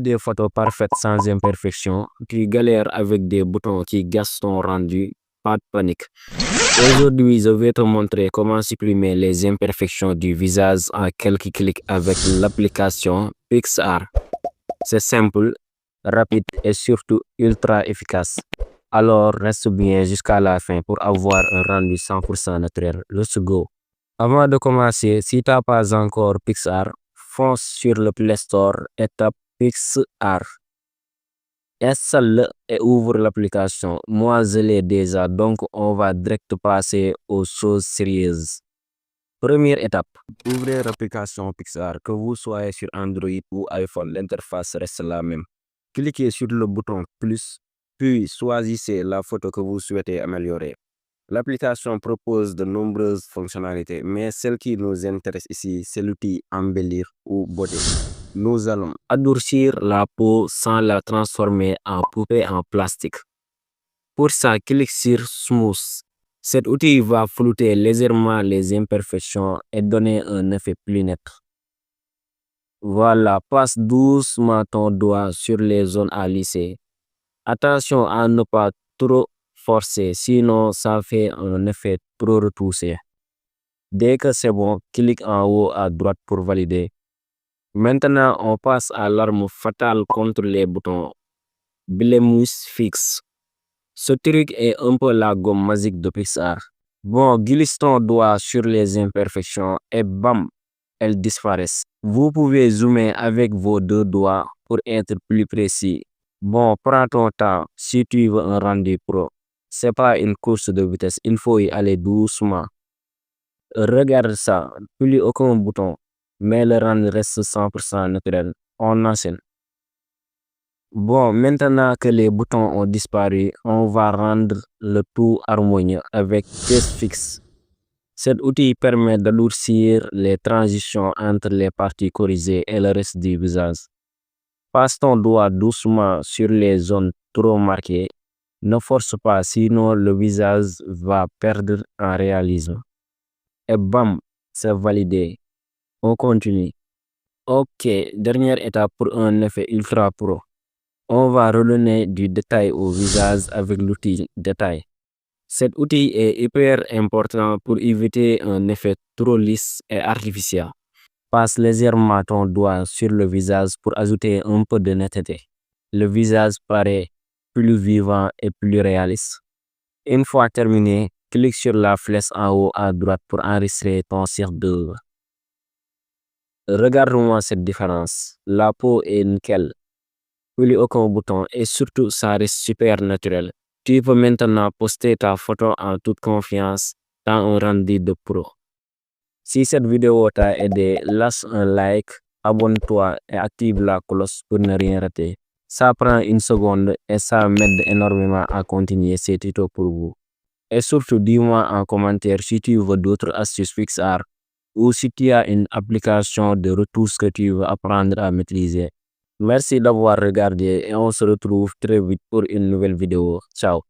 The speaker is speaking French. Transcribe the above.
des photos parfaites sans imperfection, tu galères avec des boutons qui gâchent ton rendu, pas de panique. Aujourd'hui, je vais te montrer comment supprimer les imperfections du visage en quelques clics avec l'application PixArt. C'est simple, rapide et surtout ultra efficace. Alors, reste bien jusqu'à la fin pour avoir un rendu 100% naturel. Let's go! Avant de commencer, si tu n'as pas encore PixArt, fonce sur le Play Store et tape PixArt. Installe-le et ouvre l'application. Moi, je l'ai déjà, donc on va direct passer aux choses sérieuses. Première étape, ouvrez l'application PixArt. Que vous soyez sur Android ou iPhone, l'interface reste la même. Cliquez sur le bouton plus, puis choisissez la photo que vous souhaitez améliorer. L'application propose de nombreuses fonctionnalités, mais celle qui nous intéresse ici, c'est l'outil embellir ou beauté. Nous allons adoucir la peau sans la transformer en poupée en plastique. Pour ça, clique sur Smooth. Cet outil va flouter légèrement les imperfections et donner un effet plus net. Voilà, passe doucement ton doigt sur les zones à lisser. Attention à ne pas trop forcer, sinon ça fait un effet trop retouché. Dès que c'est bon, clique en haut à droite pour valider. Maintenant, on passe à l'arme fatale contre les boutons. Blemish Fix. Ce truc est un peu la gomme magique de PixArt. Bon, glisse ton doigt sur les imperfections et bam, elles disparaissent. Vous pouvez zoomer avec vos deux doigts pour être plus précis. Bon, prends ton temps si tu veux un rendu pro. C'est pas une course de vitesse, il faut y aller doucement. Regarde ça, plus aucun bouton, mais le rendu reste 100% naturel. On enchaîne. Bon, maintenant que les boutons ont disparu, on va rendre le tout harmonieux avec Face Fix. Cet outil permet d'adoucir les transitions entre les parties corrigées et le reste du visage. Passe ton doigt doucement sur les zones trop marquées. Ne force pas, sinon le visage va perdre en réalisme. Et bam, c'est validé. On continue. Ok, dernière étape pour un effet ultra pro. On va redonner du détail au visage avec l'outil détail. Cet outil est hyper important pour éviter un effet trop lisse et artificiel. Passe légèrement ton doigt sur le visage pour ajouter un peu de netteté. Le visage paraît plus vivant et plus réaliste. Une fois terminé, clique sur la flèche en haut à droite pour enregistrer ton chef-d'œuvre. Regarde-moi cette différence. La peau est nickel. Plus aucun bouton et surtout ça reste super naturel. Tu peux maintenant poster ta photo en toute confiance dans un rendu de pro. Si cette vidéo t'a aidé, lâche un like, abonne-toi et active la cloche pour ne rien rater. Ça prend une seconde et ça m'aide énormément à continuer ces tutos pour vous. Et surtout, dis-moi en commentaire si tu veux d'autres astuces PixArt ou si tu as une application de retouche que tu veux apprendre à maîtriser. Merci d'avoir regardé et on se retrouve très vite pour une nouvelle vidéo. Ciao.